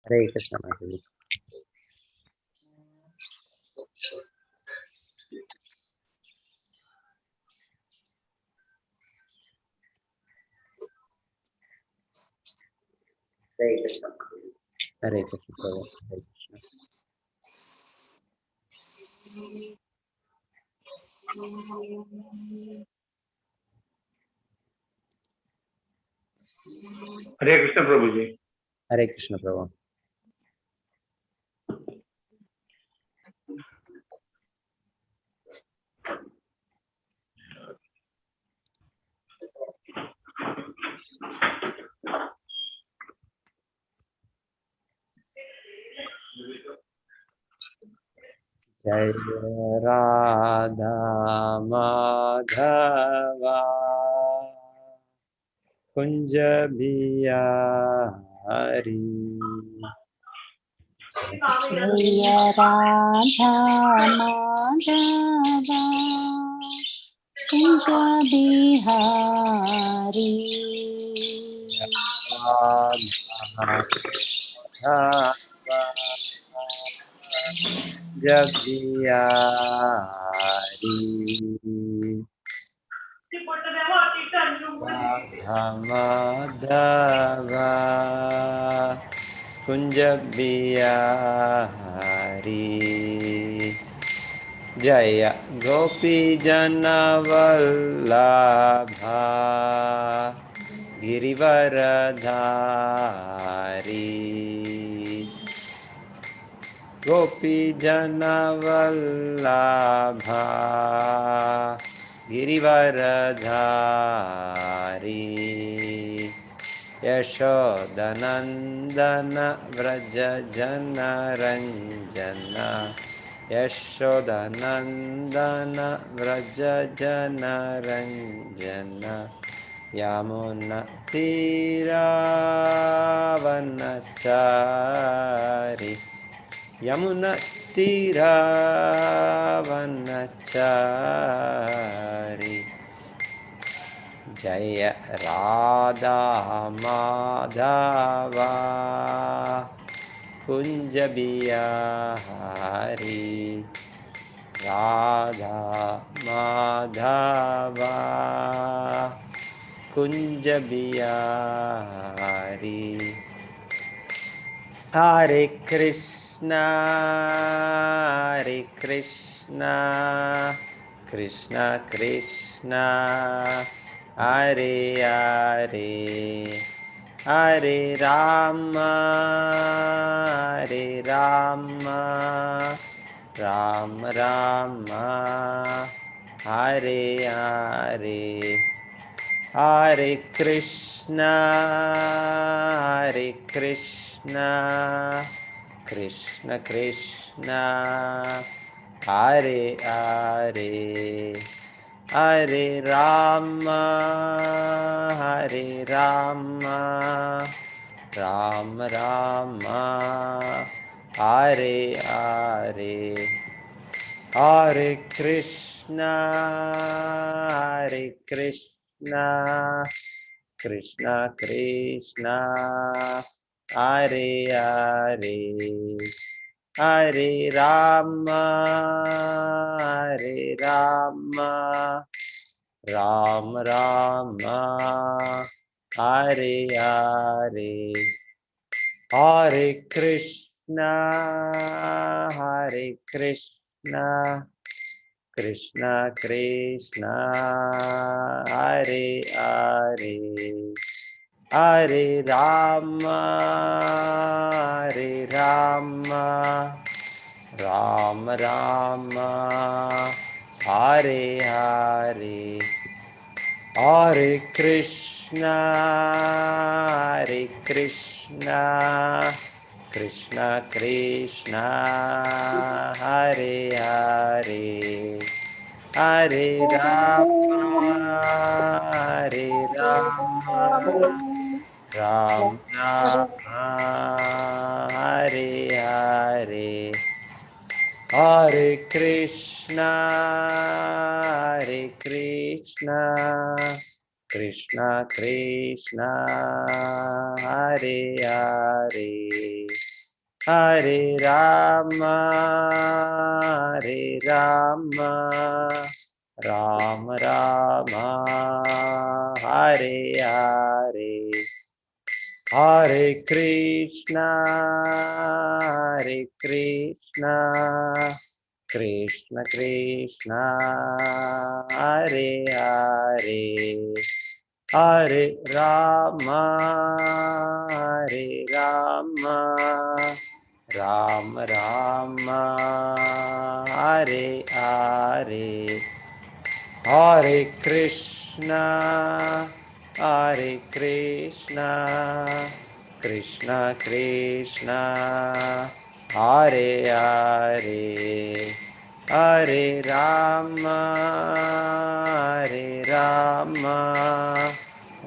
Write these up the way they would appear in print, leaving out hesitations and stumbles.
हरे कृष्ण माता जी। हरे कृष्ण हरे कृष्ण प्रभु हरे कृष्ण। हरे कृष्ण प्रभु जी। हरे कृष्ण प्रभु। जय राधा माधवा कुंज बिहारी। जय राधा माधवा कुंज बिहारी। जब बिहारी राधा माधवा कुंज बिहारी। जय गोपी जन वल्लभा गिरिवरधारी। गोपी जन वल्लभा गिरिवरधारी। यशोदनंदन व्रज जनरंजन यशोदनंदन व्रज जनरंजन यमुनतीरावनचारि यमुनतीरावनचारि। जय राधा माधवा कुंज बिहारी। राधा माधवा कुंज बिहारी। हरे कृष्णा कृष्णा कृष्णा हरे हरे हरे राम राम राम हरे हरे। हरे कृष्णा कृष्ण कृष्णा हरे हरे हरे राम राम राम हरे हरे। हरे कृष्णा कृष्ण कृष्ण हरे हरे हरे राम राम राम हरे हरे। हरे कृष्णा कृष्ण कृष्ण हरे हरे हरे राम राम राम हरे हरे। हरे कृष्णा कृष्ण कृष्ण हरे हरे हरे राम राम राम हरे हरे। हरे Krishna Krishna Krishna Hare Hare Hare Rama, Rama Rama, Hare Hare, Hare Krishna, Krishna Krishna, Hare Hare, Hare Rama, Rama Rama, Hare Hare, Hare Krishna, Krishna Krishna, Hare Hare, Hare Rama,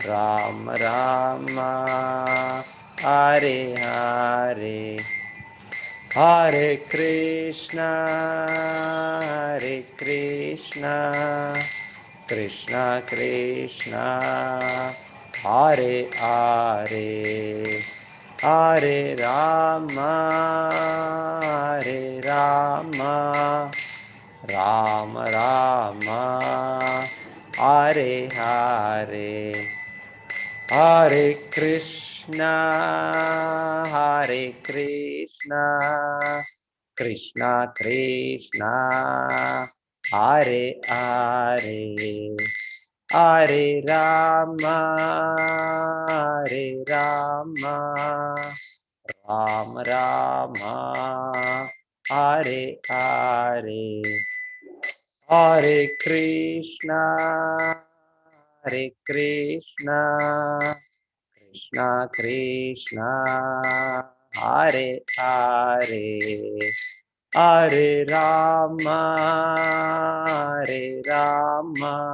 Rama Rama, Hare Hare, Hare Krishna, Krishna Krishna, Hare Hare, Hare Rama, Rama Rama, Hare Hare, Hare Krishna, Krishna Krishna, Hare Hare, Hare Rama, Rama Rama, Hare Hare, Hare Krishna, Krishna Krishna, Hare Hare, Hare Rama,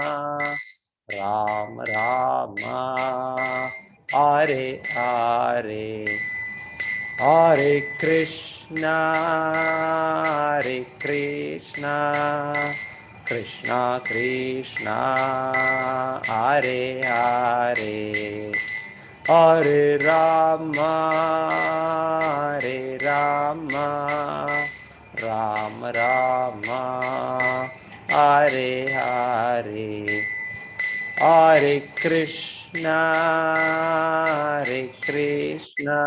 Rama Rama, Hare Hare, Hare Krishna, Krishna Krishna, Hare Hare, Hare Rama, Rama Rama, Hare Hare, Hare Krishna,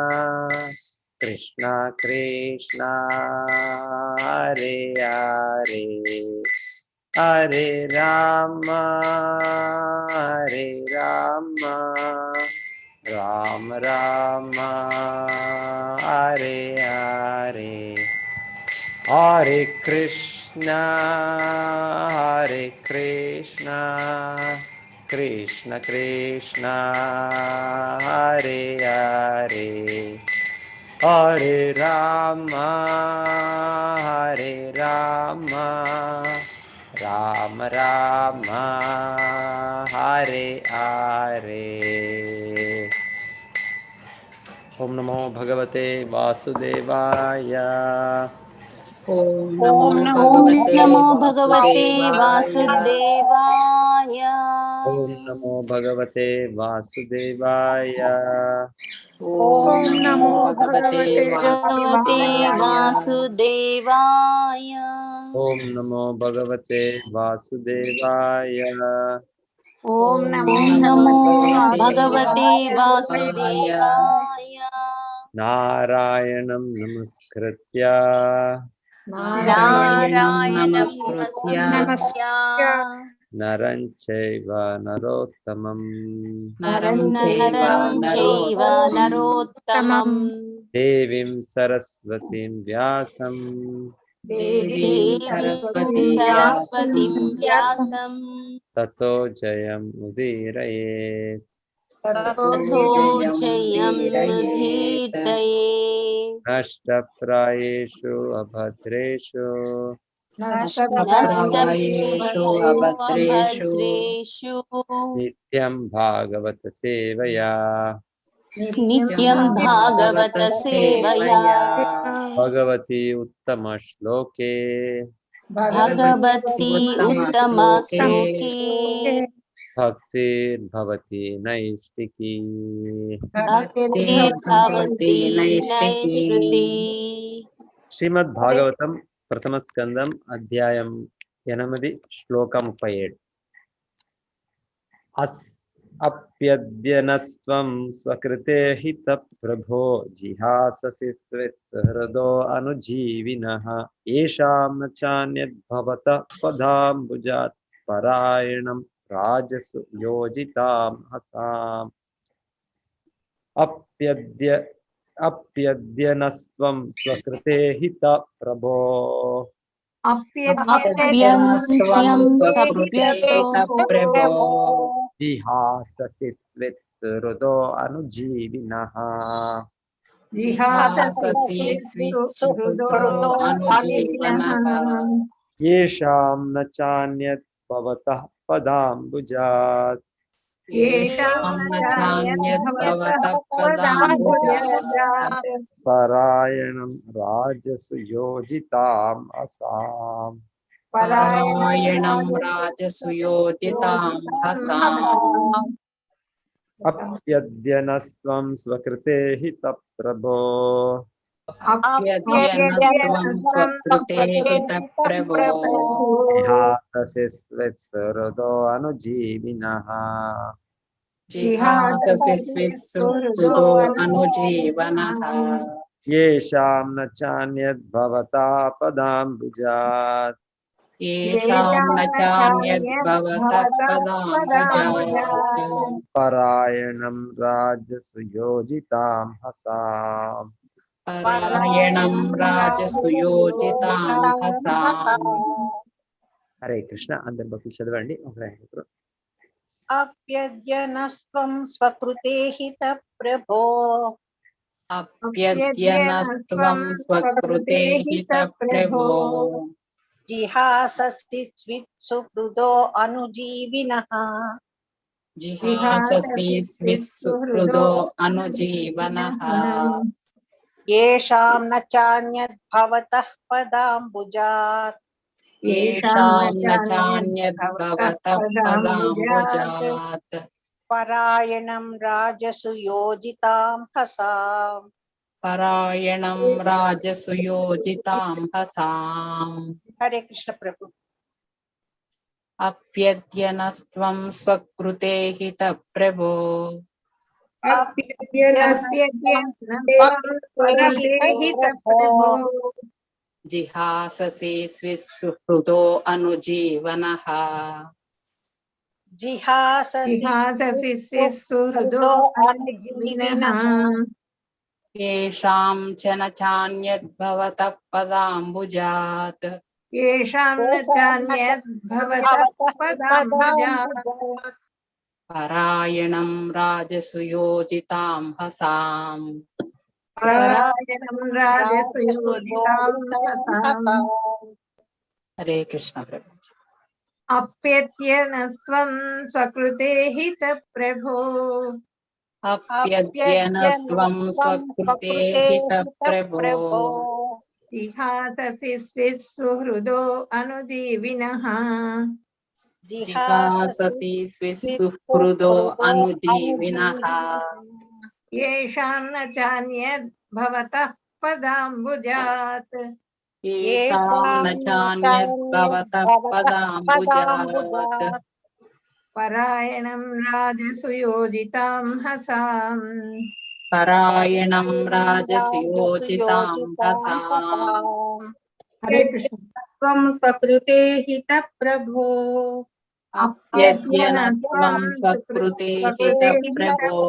Krishna Krishna, Hare Hare, Hare Rama, Rama Rama, Hare Hare, Hare Krishna, Krishna Krishna, Hare Hare, Hare Rama, Rama Rama, Hare Hare. Om Namo Bhagavate Vasudevaya. Om ॐ Namo नमो Bhagavate भगवते Vasudevaya. वासुदेवाय Om Namo Bhagavate Vasudevaya. Om ॐ Namo नमो Bhagavate भगवते Vasudevaya. वासुदेवाय Om Namo Bhagavate Vasudevaya. Om ॐ Namo नमो Bhagavate भगवते Vasudevaya. वासुदेवाय Narayanam Namaskritya Narayanam नारायणं Namaskritya नमस्कृत्य Naranchaiva Narottamam Naram Chaiva नरं चैव Narottamam नरोत्तमं Devim Saraswatim Vyasam Devim देवीं Saraswati सरस्वतीं Vyasam व्यासं Tato Jayam Udirayet Tato ततो Jayam जयमुदीरये Udirayet Nashtaprayeshu Abhadreshu Nashtaprayeshu नष्टप्रायेषु Abhadreshu अभद्रेषु Nityam Bhagavata Sevaya नित्यं Nityam भागवत Bhagavata सेवया Sevaya Bhagavati Uttama Shloke Bhagwati Uttama उत्तम Shloke श्लोके भक्तिर्भवति नैष्टिकी भक्तिर्भवति नैष्कृति శ్రీమద్ భాగవతం ప్రథమ స్కందం అధ్యాయం 8 శ్లోకం 37 అప్యద్యనస్త్వం స్వకృతే హిత ప్రభో జిహాససి స్వహృదో అనుజీవినః ఏషాం న చాన్యద్భవత పదాంబుజాత్ పరాయణం రాజసు యోజితాం హసాం అప్యద్యనస్త్వం స్వకృతే హిత ప్రభో అప్యద్యంత్యం సప్యతో ప్రభో జిహాససి స్వహృదో అనుజీవినః జిహాససి స్విస్సుహృదో అనుజీవనః येषां न चान्यत् भवतः पदाम्बुजात् येषां न चान्यद्भवतः पदाम्बुजात् परायणं राजसु योजिताम् असाम् परायणं राजसुयोजितां हसाम् अप्यद्यनस्त्वं स्वकृते हितः प्रभो अप्यद्यनस्त्वं स्वकृते हितः प्रभो जिहाससि स्वित्सहृदो अनुजीविनः जिहाससि स्विस्सुहृदो अनुजीवनः येषां न चान्यद् भवता पदाम्बुजात् येषां न चान्यद्भवतः पदाम्बुजात् परायणं राजसु योजितां हसाम् परायणं राजसुयोजितां हसाम् हरे कृष्ण अंदर भक्ति చదవండి ఒకరు अप्यद्यनस्त्वं स्वकृते हित प्रभो अप्यद्यनस्त्वं स्वकृते हितः प्रभो जिहासस्ति स्वित्सुहृदो अनुजीविनः जिहाससि स्विस्सुहृदो अनुजीवनः येषां न चान्यद्भवतः पदाम्बुजात् येषां न चान्यद्भवतः पदाम्बुजात् परायणं राजसु योजितां हसाम् परायणं राजसुयोजितां हसाम् हरे कृष्ण प्रभु अप्यद्यनस्त्वं स्वकृते हितः प्रभो जिहाससि स्विस्सुहृदो अनुजीवनः जिहाससि स्विस्सुहृदो अनुजीविनः येषां च न चान्यद्भवतः पदाम्बुजात् येषां न चान्यद्भवतः पदाम्बुजात् परायणं राजसुयोजितां हसाम् परायणं राजसुयोजितां हसाम् हरे कृष्ण प्रभु अप्यद्यनस्त्वं स्वकृते हितः प्रभो अप्यद्यनस्त्वं स्वकृते हितः प्रभो जिहाससि स्विस्सुहृदो अनुजीविनः जिहाससि स्विस्सुहृदो अनुजीविनः येषां न चान्यद्भवतः पदाम्बुजात् येषां न चान्यद्भवतः पदाम्बुजात् परायणं राजसुयोजितां हसाम् परायणं राजसुयोजितां हसाम् हरे कृष्ण त्वं स्वकृते हितः प्रभो अप्यद्यनस्त्वं स्वकृते हितः प्रभो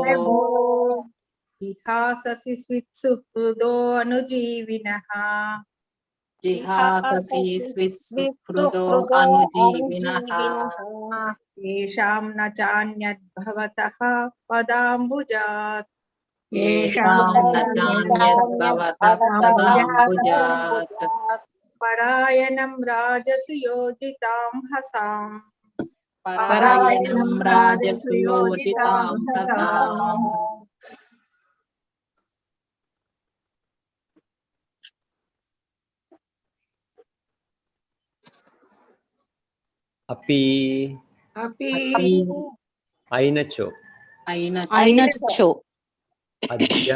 जिहाससि स्वित्सुहृदो अनुजीविनः जिहाससि स्विस्सुहृदो अनुजीविनः येषां न चान्यद्भवतः पदाम्बुजात् येषां न चान्यद्भवतः पदाम्बुजात् परायणं राजसुयोजितां हसाम् परायणं राजसुयोजितां हसाम् अपि अपि అయినచో అయినచో అద్య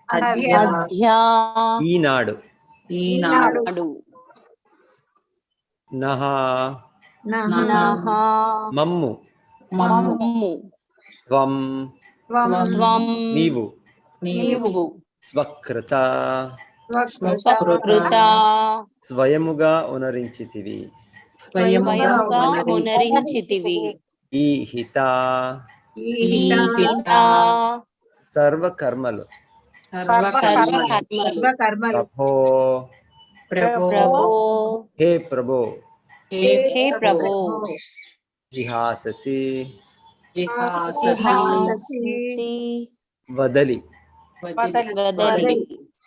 అద్య అద్యా ఈనాడు ఈనాడు నాడు నహ నః మమ్ము మమ్ము త్వం త్వం నీవు నీవు స్వకృత స్వకృత స్వయముగా ఉనరించితివి స్వయముగా పునరించితివి ఈ హిత ఈహిత సర్వకర్మలు సర్వకర్మలు కర్మలు ప్రభో ప్రభో హే ప్రభో హే ప్రభో జిహాససి జిహాసి వదలి వదలి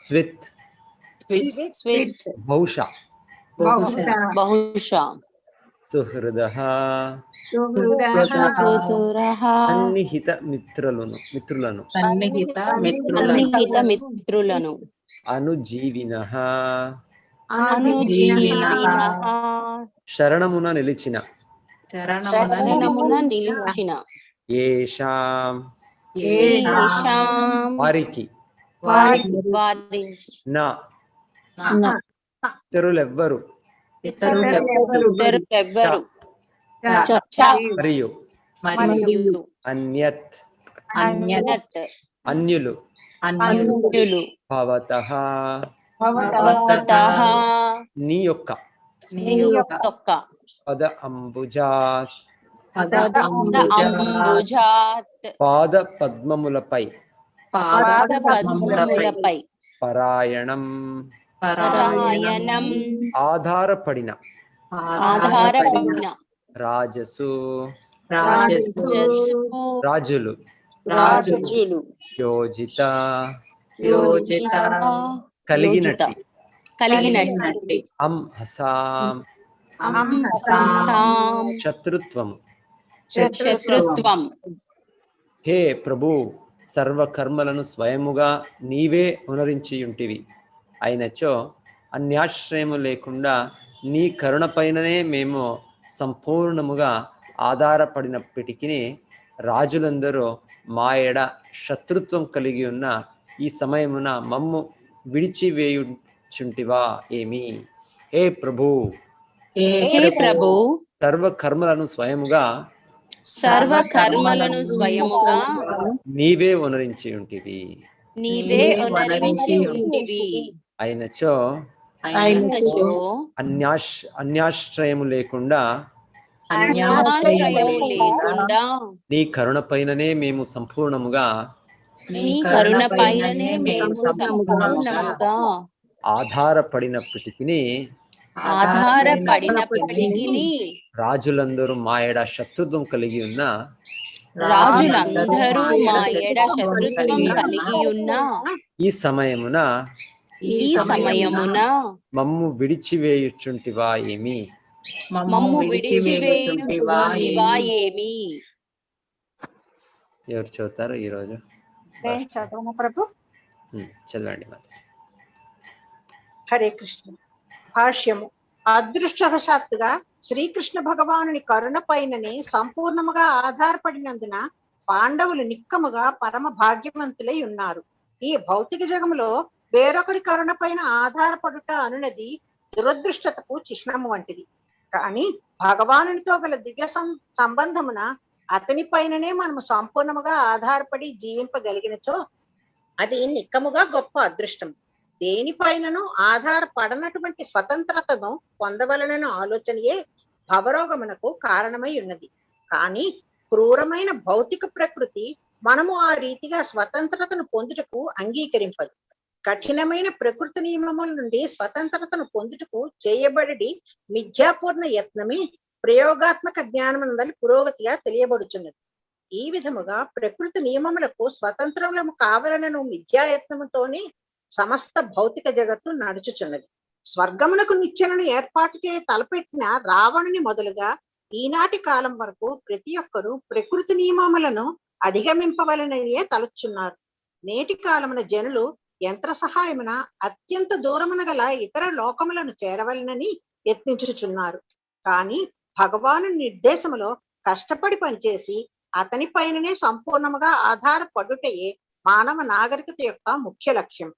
స్విత్ స్విత్ బహుశా బహుశా సుహృదః సుహృదః సన్నిహిత మిత్రులను సన్నిహిత సన్నిహిత మిత్రులను అనుజీవినః అనుజీవినః శరణమున నిలిచిన శరణమున నిలిచిన ఏషాం ఏషాం వారికి వారించి నా ఇతరులెవ్వరు ఇతరులెవ్వరు మరియు మరియు అన్యత్ అన్యత్ అన్యులు అన్యులు భవతః భవతః నీ యొక్క యొక్క పద అంబుజాత్ అంబుజాత్ పాద పద్మములపై పాదపద్మములపై పరాయణం పరాయణం ఆధారపడిన ఆధారపడిన రాజసు రాజసు రాజులు రాజులు యోజిత యోజిత కలిగినట్టి కలిగినట్టి హసాం సాం శత్రుత్వము శత్రుత్వం హే ప్రభు సర్వకర్మలను స్వయముగా నీవే ఉనరించియుంటివి అయినచో అన్యాశ్రయము లేకుండా నీ కరుణపైననే మేము సంపూర్ణముగా ఆధారపడినప్పటికీ రాజులందరూ మా ఎడ శత్రుత్వం కలిగి ఉన్న ఈ సమయమున మమ్ము విడిచివేయుచుంటివా ఏమి? హే ప్రభు హే ప్రభు సర్వకర్మలను స్వయముగా నీవే ఉనరించి ఉంటివి నీవే ఉనరించి ఉంటివి అయినచో అన్యాశ్రయము లేకుండా అన్యాశ్రయము లేకుండా నీ కరుణ పైననే మేము సంపూర్ణముగా నీ కరుణ పైననే మేము సంపూర్ణముగా ఆధారపడినప్పటికీ రాజులందరూ మా ఎడ శత్రుత్వం కలిగి ఉన్న రాజులందరూ మా ఎడ శత్రుత్వం కలిగి ఉన్న ఈ సమయమున మమ్ము విడిచివేయుచుంటివా ఏమి? మమ్ము విడిచివేయుచుంటివా ఏమి? ఎవరు చదువుతారు ఈరోజు? నేను చదవను ప్రభు. చదవండి మాత. హరే కృష్ణ. భాష్యము. అదృష్టవశాత్తుగా శ్రీకృష్ణ భగవానుని కరుణ పైననే సంపూర్ణముగా ఆధారపడినందున పాండవులు నిక్కముగా పరమ భాగ్యవంతులై ఉన్నారు. ఈ భౌతిక జగములో వేరొకరి కరుణ పైన ఆధారపడుట అనునది దురదృష్టతకు చిహ్నము వంటిది. కానీ భగవానునితో గల దివ్య సంబంధమున అతని పైననే మనము సంపూర్ణముగా ఆధారపడి జీవింపగలిగినచో అది నిక్కముగా గొప్ప అదృష్టం. దేనిపైనను ఆధారపడనటువంటి స్వతంత్రతను పొందవలనను ఆలోచనయే భవరోగమునకు కారణమై ఉన్నది. కానీ క్రూరమైన భౌతిక ప్రకృతి మనము ఆ రీతిగా స్వతంత్రతను పొందుటకు అంగీకరింపదు. కఠినమైన ప్రకృతి నియమముల నుండి స్వతంత్రతను పొందుటకు చేయబడి మిథ్యాపూర్ణ యత్నమే ప్రయోగాత్మక జ్ఞానమునందలి పురోగతిగా తెలియబడుచున్నది. ఈ విధముగా ప్రకృతి నియమములకు స్వతంత్రము కావాలనను మిథ్యాయత్నముతోనే సమస్త భౌతిక జగత్తు నడుచుచున్నది. స్వర్గమునకు నిచ్చెనను ఏర్పాటు చేయ తలపెట్టిన రావణుని మొదలుగా ఈనాటి కాలం వరకు ప్రతి ఒక్కరూ ప్రకృతి నియమములను అధిగమింపవలననియే తలుచున్నారు. నేటి కాలమున జనులు యంత్ర సహాయమున అత్యంత దూరమున గల ఇతర లోకములను చేరవలనని యత్నించుచున్నారు. కానీ భగవాను నిర్దేశములో కష్టపడి పనిచేసి అతని పైననే సంపూర్ణముగా ఆధారపడుటయే మానవ నాగరికత యొక్క ముఖ్య లక్ష్యం.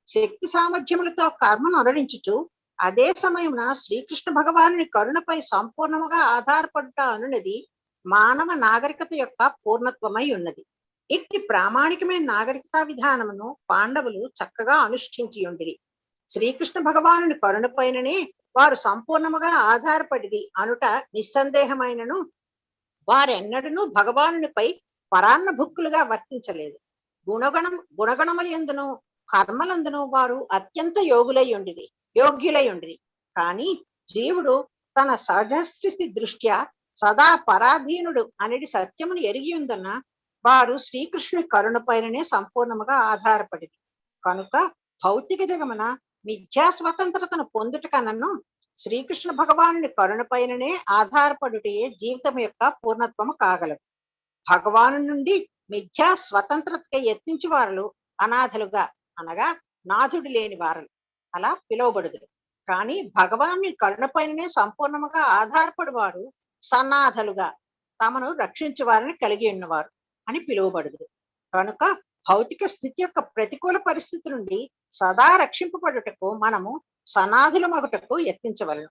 శక్తి సామర్థ్యములతో కర్మను అనురించుచు అదే సమయమున శ్రీకృష్ణ భగవానుని కరుణపై సంపూర్ణముగా ఆధారపడుట అనున్నది మానవ నాగరికత యొక్క పూర్ణత్వమై ఉన్నది. ఇట్టి ప్రామాణికమైన నాగరికతా విధానమును పాండవులు చక్కగా అనుష్ఠించి ఉండిరి. శ్రీకృష్ణ భగవానుని కరుణపైననే వారు సంపూర్ణముగా ఆధారపడిది అనుట నిస్సందేహమైనను వారెన్నడూ భగవానునిపై పరాన్న భుక్కులుగా వర్తించలేదు. గుణగణములందును కర్మలందును వారు అత్యంత యోగ్యులై ఉండిరి. కానీ జీవుడు తన సహజస్థితి దృష్ట్యా సదా పరాధీనుడు అనేది సత్యమును ఎరిగి ఉందన్న వారు శ్రీకృష్ణుని కరుణపైననే సంపూర్ణముగా ఆధారపడింది. కనుక భౌతిక జగమున మిథ్యా స్వతంత్రతను పొందుట కన్నను శ్రీకృష్ణ భగవానుని కరుణపైననే ఆధారపడుటయే జీవితం యొక్క పూర్ణత్వము కాగలదు. భగవాను నుండి మిథ్యా స్వతంత్రతకై యత్నించి వారు అనాథలుగా అనగా నాథుడు లేని వారు అలా పిలువబడుదురు. కానీ భగవాను కరుణపైననే సంపూర్ణముగా ఆధారపడి వారు సన్నాథలుగా తమను రక్షించే వారిని కలిగి ఉన్నవారు అని పిలువబడుదురు. కనుక భౌతిక స్థితి యొక్క ప్రతికూల పరిస్థితి నుండి సదా రక్షింపబడుటకు మనము సనాథులమగుటకు యత్నించవలను.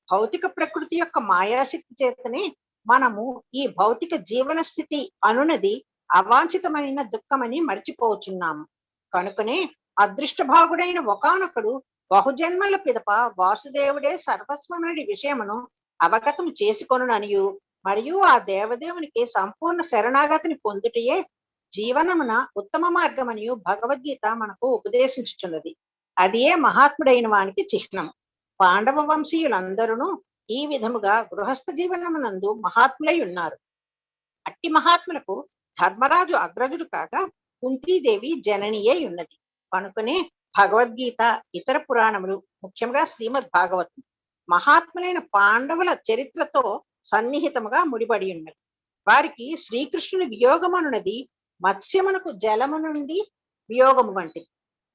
భౌతిక ప్రకృతి యొక్క మాయాశక్తి చేతనే మనము ఈ భౌతిక జీవన స్థితి అనున్నది అవాంఛితమైన దుఃఖమని మర్చిపోవచ్చున్నాము. కనుకనే అదృష్టభాగుడైన ఒకానొకడు బహుజన్మల పిదప వాసుదేవుడే సర్వస్వమని విషయమును అవగతం చేసుకొనుననియు మరియు ఆ దేవదేవునికి సంపూర్ణ శరణాగతిని పొందుటయే జీవనమున ఉత్తమ మార్గమనియు భగవద్గీత మనకు ఉపదేశించుచున్నది. అదియే మహాత్ముడైన వానికి చిహ్నం. పాండవ వంశీయులందరూ ఈ విధముగా గృహస్థ జీవనమునందు మహాత్ములై ఉన్నారు. అట్టి మహాత్ములకు ధర్మరాజు అగ్రజుడు కాగా కుంతీదేవి జననియే ఉన్నది. కనుకనే భగవద్గీత, ఇతర పురాణములు, ముఖ్యంగా శ్రీమద్ భాగవతం మహాత్ములైన పాండవుల చరిత్రతో సన్నిహితముగా ముడిపడి ఉన్నది. వారికి శ్రీకృష్ణుని వియోగమనున్నది మత్స్యమునకు జలము నుండి వియోగము వంటిది.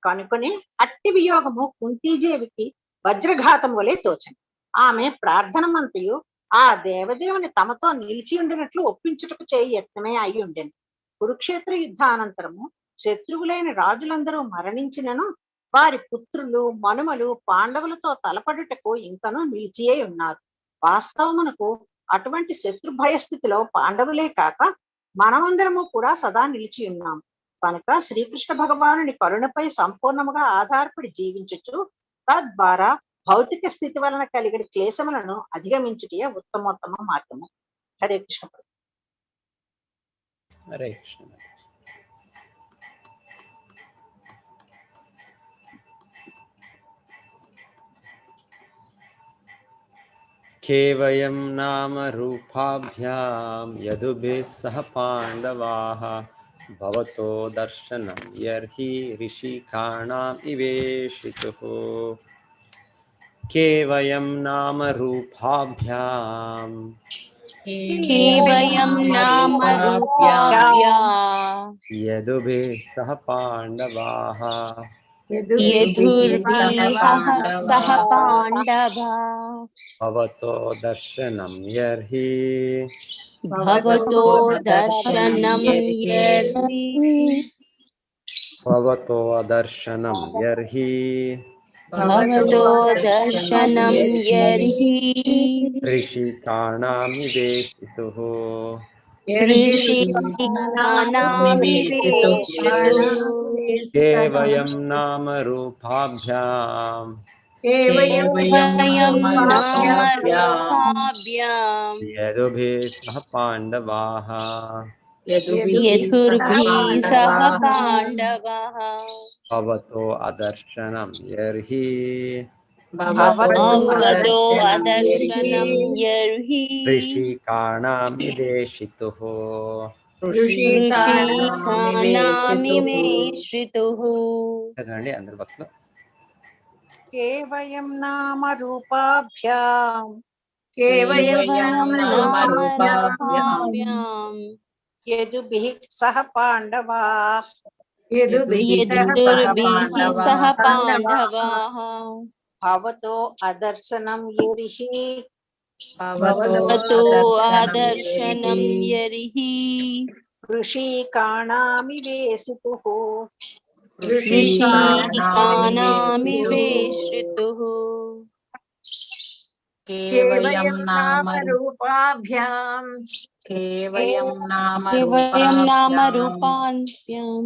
కనుకనే అట్టి వియోగము కుంతీదేవికి వజ్రఘాతము వలె తోచని. ఆమె ప్రార్థనమంతయు ఆ దేవదేవుని తమతో నిలిచి ఉండినట్లు ఒప్పించుటకు చేయి యత్నమే అయి ఉండెను. కురుక్షేత్ర యుద్ధానంతరము శత్రువులైన రాజులందరూ మరణించినను వారి పుత్రులు మనుమలు పాండవులతో తలపడుటకు ఇంకనూ నిలిచియే ఉన్నారు. వాస్తవమునకు అటువంటి శత్రు భయస్థితిలో పాండవులే కాక మనమందరము కూడా సదా నిలిచి ఉన్నాము. కనుక శ్రీకృష్ణ భగవానుని కరుణపై సంపూర్ణముగా ఆధారపడి జీవించుచు తద్వారా భౌతిక స్థితి వలన కలిగిన క్లేశములను అధిగమించుటే ఉత్తమోత్తమ మార్గము. హరే కృష్ణ. హరే కృష్ణ. కేవయం నామ రూపాభ్యాం యదుభిః సహ పాండవాః భవతో దర్శనం యర్హి ఋషికాణాం ఇవేషితుః. కేవయం నామ రూపాభ్యాం కేవలం నామ రూపాభ్యాం యదుభిః సహ పాండవాః యదుర్భిః సహ పాండవా భవతో దర్శనం యర్హి భవతో దర్శనం యర్హి భవతో దర్శనం యర్హి భవతో దర్శనం యర్హి ఋషికాణాం నివేశితుః. ఋషికాణామివేషితుః. కేవలం నామ రూపాభ్యాం కేవలం నామ రూపాభ్యాం యదుభిః సహ పాండవాః యదుర్భిః సహ పాండవాః భవతో అదర్శనం యర్హి భవతో అదర్శనం యర్హి ఋషికాణాం నివేశితుః. ఋషికాణామివేషితుః. చదవండి అందరు భక్తులు. కేవలం నామ రూపాభ్యాం కేవలం నామ రూపాభ్యాం యదుభిః సహ పాండవాః యదుర్భిః సహ పాండవాః భవతో అదర్శనం యర్హి భవతో ఆదర్శనం యర్హి ఋషీకాణామివేశితుః ఋషీకానామివేశ్రుతుః కేవలం నామ రూపాభ్యాం కేవలం నామ కేవలం నామ రూపాభ్యాం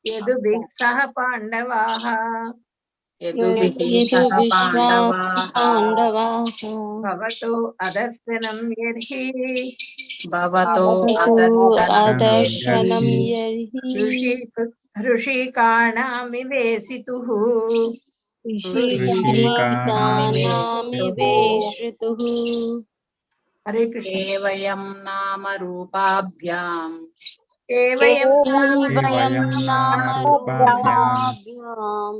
యదుభిః సహ పాండవాః యదుభిః సహ పాండవాః భవతో అదర్శనం యర్హి భవతో ఆదర్శనం యర్హి ఋషీకాణామివేశితుః ఋషీకానామివేశ్రుతుః హరే కృష్ణ. కేవలం నామ రూపాభ్యాం కేవలం నామ రూపాభ్యాం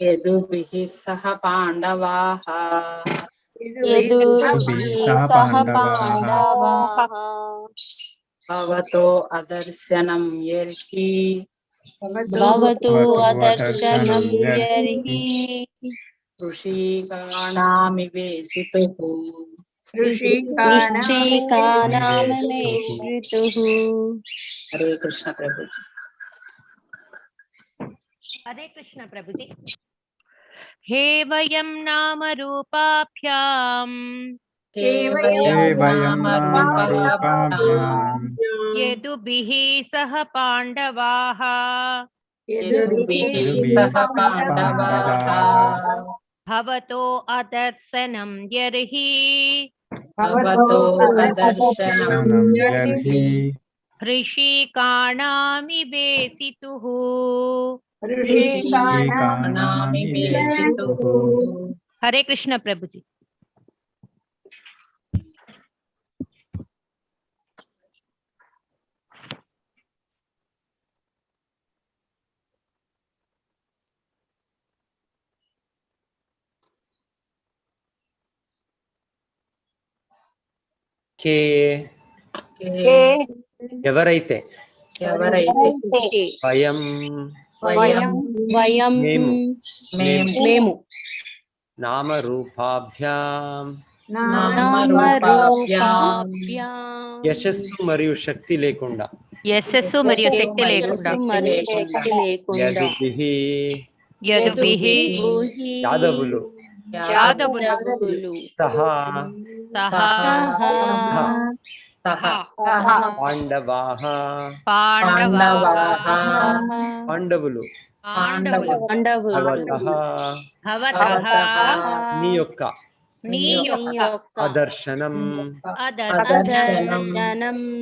యదుభిః సహ పాండవాః యదుభిః సహ పాండవాః భవతో అదర్శనం యర్హి భవతు అదర్శనం యర్హి ఋషీకాణామివేశితుః ఋషీకానామివేశ్రుతుః. హరే కృష్ణ ప్రభుజీ. हरे कृष्ण प्रभु जी। हे वयं नाम रूपाभ्याम यदुभिः सह पांडवाः भवतो अदर्शनं यर्हि ऋषिकाणामिवेशितुः हरे कृष्ण प्रभु जी। ఎవరైతే వయం వయం మేము నామరూపాభ్యాం నామరూపాభ్యాం యశస్సు మరియు శక్తి లేకుండా యశస్సు మరియు శక్తి లేకుండా యదుభిః యాదవులు సహా పాండవాః పాండవులు భవతః నీ యొక్క అదర్శనం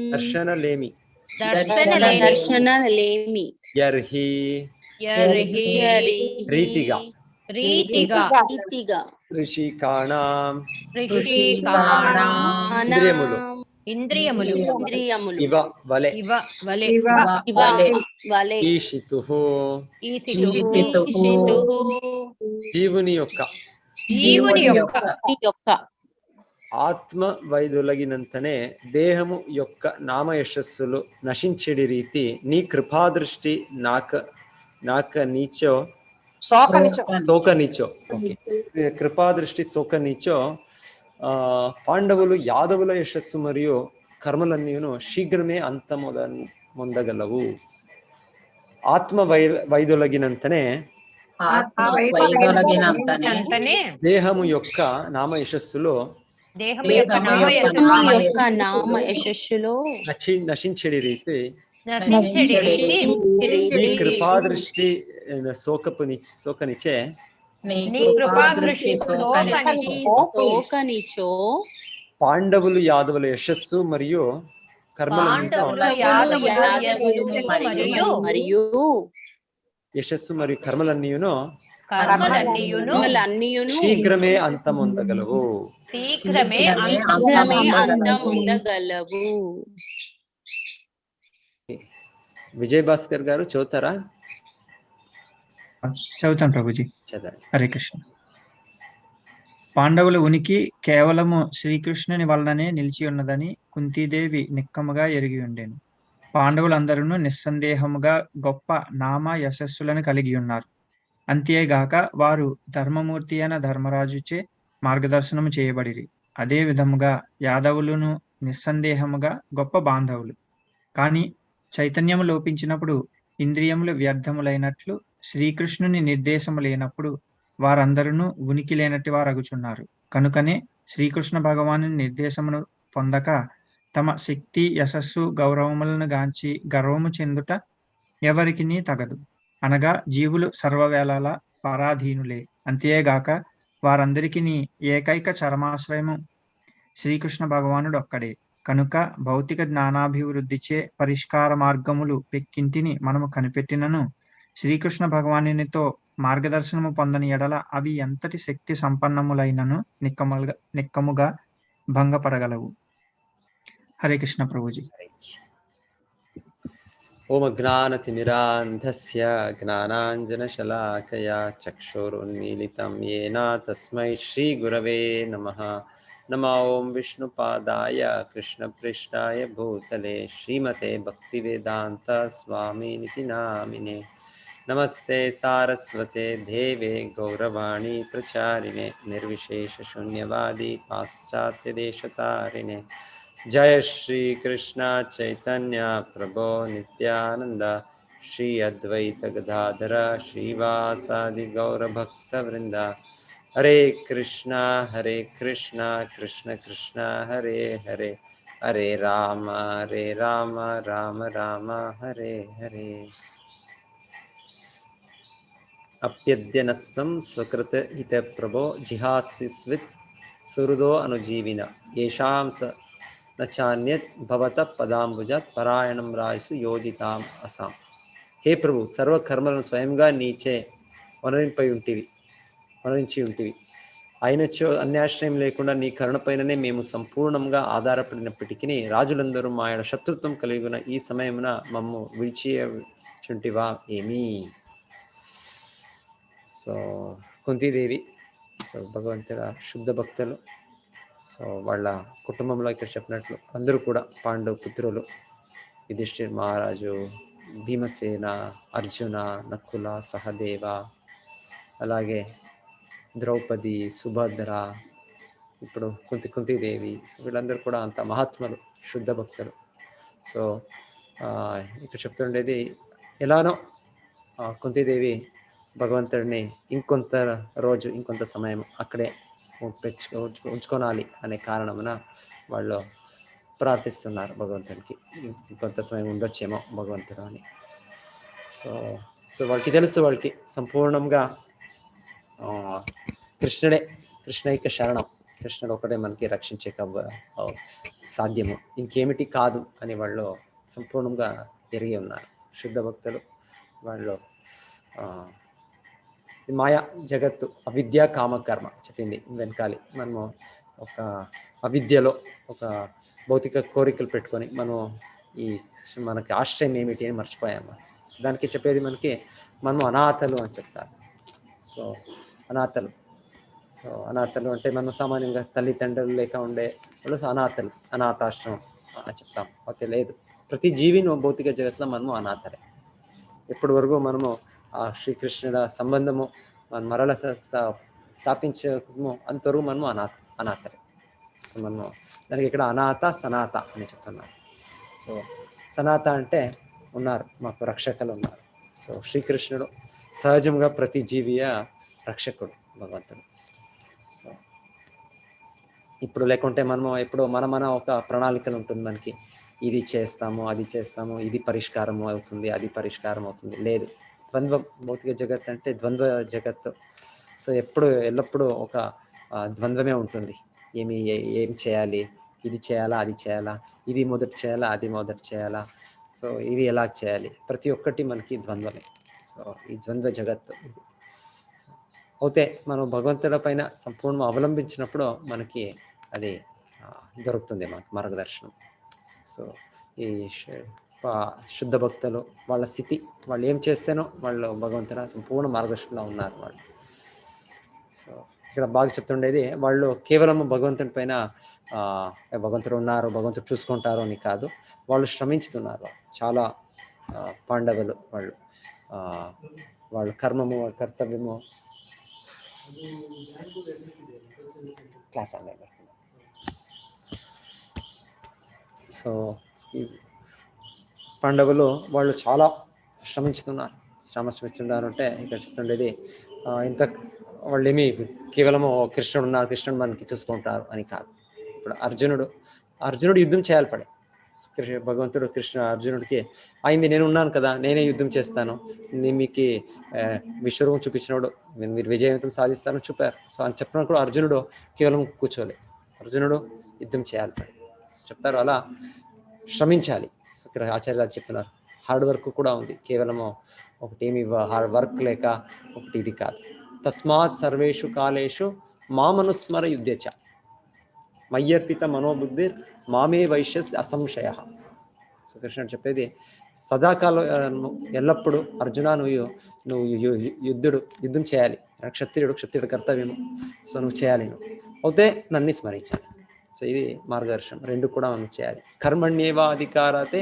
దర్శనలేమి యర్హి రీతిగా ఋషికాణాం ఇంద్రియములు ఇవ వలె ఈషితుః జీవుని యొక్క ఆత్మ వైదొలగినంతనే దేహము యొక్క నామయశస్సులు నశించెడి రీతి నీ కృపాదృష్టి సోకనిచో కృపాదృష్టి సోకనిచో పాండవులు యాదవుల యశస్సు మరియు కర్మలన్నీను శీఘ్రమే అంతమొందగలవు. ఆత్మ వైదొలగినంతనే దేహము యొక్క నామ యశస్సులో నశించెడి రీతి నీ కృపాదృష్టి సోకనిచే పాండవులు యాదవుల యశస్సు మరియు కర్మలన్నీయును శీఘ్రమే అంతమొందగలవు. విజయ్ భాస్కర్ గారు చదువుతారా? చదువుతాను ప్రభుజీ. చదవండి. హరే కృష్ణ. పాండవుల ఉనికి కేవలము శ్రీకృష్ణుని వలననే నిలిచి ఉన్నదని కుంతీదేవి నిక్కముగా ఎరిగి ఉండేను. పాండవులందరూ నిస్సందేహముగా గొప్ప నామ యశస్సులను కలిగి ఉన్నారు. అంతేగాక వారు ధర్మమూర్తి అయిన ధర్మరాజుచే మార్గదర్శనము చేయబడిరి. అదే విధముగా యాదవులను నిస్సందేహముగా గొప్ప బాంధవులు. కానీ చైతన్యము లోపించినప్పుడు ఇంద్రియములు వ్యర్థములైనట్లు శ్రీకృష్ణుని నిర్దేశము లేనప్పుడు వారందరూ ఉనికి లేనట్టి వారగుచున్నారు. కనుకనే శ్రీకృష్ణ భగవాను నిర్దేశమును పొందక తమ శక్తి యశస్సు గౌరవములను గాంచి గర్వము చెందుట ఎవరికినీ తగదు. అనగా జీవులు సర్వవేళలా పరాధీనులే. అంతేగాక వారందరికీ ఏకైక చరమాశ్రయము శ్రీకృష్ణ భగవానుడు ఒక్కడే. కనుక భౌతిక జ్ఞానాభివృద్ధిచే పరిష్కార మార్గములు పెక్కింటిని మనము కనిపెట్టినను శ్రీకృష్ణ భగవానునితో మార్గదర్శనము పొందని ఎడల అవి ఎంతటి శక్తి సంపన్నములైనను నిక్కముగా భంగపడగలవు. హరే కృష్ణ ప్రభుజీ. ఓం అజ్ఞానతిమిరాంధస్య జ్ఞానాంజనశలాకయా చక్షురున్మీలితం యేన తస్మై శ్రీగురవే నమః. నమో ఓం విష్ణుపాదాయ కృష్ణప్రేష్ఠాయ భూతలే శ్రీమతే భక్తివేదాంత స్వామినితి నామినే. నమస్తే సారస్వతే దేవే గౌరవాణి ప్రచారిణే నిర్విశేష శూన్యవాది పాశ్చాత్యదేశతారిణే. जय श्री कृष्ण चैतन्य प्रभो नित्यानंद श्री अद्वैत गदाधर श्रीवासादि गौर भक्त वृंद. हरे कृष्णा कृष्ण कृष्ण हरे हरे, हरे राम राम राम हरे हरे. अप्यद्यनस्तं सुकृत इत प्रभो जिहास्यस्वित् सुहृदो अनुजीविन येषां स न चान्यत भवत पदांबुजात परायणं रायसु योजिताम असाम. हे ప్రభు, సర్వ కర్మలను స్వయంగా నీచే వనరించి ఉంటివి. అయినచో అన్యాశ్రయం లేకుండా నీ కరుణపైననే మేము సంపూర్ణంగా ఆధారపడినప్పటికీ రాజులందరూ మా యొక్క శత్రుత్వం కలిగిన ఈ సమయమున మమ్ము విడిచిచుంటివా ఏమీ. సో కుంతీదేవి, సో భగవంతుడ శుద్ధ భక్తులు, సో వాళ్ళ కుటుంబంలో ఇక్కడ చెప్పినట్లు అందరూ కూడా పాండవ పుత్రులు, యుధిష్ఠిర్ మహారాజు, భీమసేన, అర్జున, నకుల, సహదేవ, అలాగే ద్రౌపది, సుభద్ర, ఇప్పుడు కుంతీదేవి, సో వీళ్ళందరూ కూడా అంత మహాత్ములు, శుద్ధ భక్తులు. సో ఇక్కడ చెప్తుండేది ఎలానో కుంతీదేవి భగవంతుడిని ఇంకొంత రోజు ఇంకొంత సమయం అక్కడే ఉంచుకోనాలి అనే కారణమున వాళ్ళు ప్రార్థిస్తున్నారు భగవంతుడికి, కొంత సమయం ఉండొచ్చేమో భగవంతుడు అని. సో వాళ్ళకి తెలుసు, వాళ్ళకి సంపూర్ణంగా కృష్ణైక శరణం, కృష్ణుడు ఒకటే మనకి రక్షించే సాధ్యము, ఇంకేమిటి కాదు అని వాళ్ళు సంపూర్ణంగా ఎరిగి ఉన్నారు శుద్ధ భక్తులు. వాళ్ళు మాయా జగత్తు, అవిద్య, కామకర్మ చెప్పింది వెనకాలి. మనము ఒక అవిద్యలో ఒక భౌతిక కోరికలు పెట్టుకొని మనకి ఆశ్రయం ఏమిటి అని మర్చిపోయాము. సో దానికి చెప్పేది మనకి మనం అనాథలు అని చెప్తారు. సో అనాథలు అంటే మనం సామాన్యంగా తల్లిదండ్రులు లేక ఉండే వాళ్ళు అనాథలు, అనాథాశ్రమం అని చెప్తాం. అయితే లేదు, ప్రతి జీవిని భౌతిక జగత్తులో మనము అనాథలే. ఇప్పటి వరకు మనము ఆ శ్రీకృష్ణుల సంబంధము మరల స్థాపించము అంతవరకు మనము అనాథలే. సో మనము దానికి ఇక్కడ అనాథ సనాథ అని చెప్తున్నారు. సో సనాథ అంటే ఉన్నారు, మాకు రక్షకులు ఉన్నారు. సో శ్రీకృష్ణుడు సహజంగా ప్రతి జీవియ రక్షకుడు భగవంతుడు. సో ఇప్పుడు లేకుంటే మనము ఎప్పుడు మన ఒక ప్రణాళికలు ఉంటుంది మనకి, ఇది చేస్తాము, అది చేస్తాము, ఇది పరిష్కారం అవుతుంది, అది పరిష్కారం అవుతుంది. లేదు, ద్వంద్వం, భౌతిక జగత్ అంటే ద్వంద్వ జగత్తు. సో ఎల్లప్పుడూ ఒక ద్వంద్వమే ఉంటుంది. ఏం చేయాలి, ఇది చేయాలా, అది చేయాలా, ఇది మొదటి చేయాలా, అది మొదటి చేయాలా, సో ఇది ఎలా చేయాలి, ప్రతి ఒక్కటి మనకి ద్వంద్వమే. సో ఈ ద్వంద్వ జగత్తు. సో అయితే మనం భగవంతుడి పైన సంపూర్ణ అవలంబించినప్పుడు మనకి అది దొరుకుతుంది, మనకు మార్గదర్శనం. సో ఈ శుద్ధ భక్తులు వాళ్ళ స్థితి, వాళ్ళు ఏం చేస్తేనో వాళ్ళు భగవంతుల సంపూర్ణ మార్గదర్శనంలో ఉన్నారు వాళ్ళు. సో ఇక్కడ బాగా చెప్తుండేది, వాళ్ళు కేవలం భగవంతుడి పైన భగవంతుడు ఉన్నారు, భగవంతుడు చూసుకుంటారు అని కాదు, వాళ్ళు శ్రమించుతున్నారు. చాలా పాండవులు వాళ్ళు కర్మము, కర్తవ్యము క్లాస్ సో ఈ పాండవులు వాళ్ళు చాలా శ్రమిస్తున్నారు అంటే ఇక్కడ చెప్తుండేది ఇంత వాళ్ళు ఏమి కేవలము కృష్ణుడు ఉన్నారు, కృష్ణుడు మనకి చూసుకుంటారు అని కాదు. ఇప్పుడు అర్జునుడు యుద్ధం చేయాలి పడే భగవంతుడు అర్జునుడికి అయింది, నేను ఉన్నాను కదా, నేనే యుద్ధం చేస్తాను, నేను మీకు విశ్వరూపం చూపించినప్పుడు మీరు విజయవంతం సాధిస్తానని చెప్పారు. సో అని చెప్పినప్పుడు అర్జునుడు కేవలం కూర్చోలేదు, అర్జునుడు యుద్ధం చేయాలి పడే చెప్తారు, అలా శ్రమించాలి. ఇక్కడ ఆచార్యులు చెప్తున్నారు హార్డ్ వర్క్ కూడా ఉంది, కేవలము ఒకటి ఏమి హార్డ్ వర్క్ లేక ఒకటి ఇది కాదు. తస్మాత్ సర్వేషు కాలేషు మామనుస్మర యుద్ధేచ మయ్యర్పిత మనోబుద్ధిర్ మామే వైశ్యస్ అసంశయ. సో కృష్ణుడు చెప్పేది సదాకాలం ఎల్లప్పుడూ అర్జున నువ్వు యుద్ధం చేయాలి, క్షత్రియుడు కర్తవ్యము. సో నువ్వు చేయాలి, నువ్వు అయితే నన్ను స్మరించాలి. సో ఇది మార్గదర్శనం, రెండు కూడా మనం చేయాలి. కర్మణ్యేవా అధికారాతే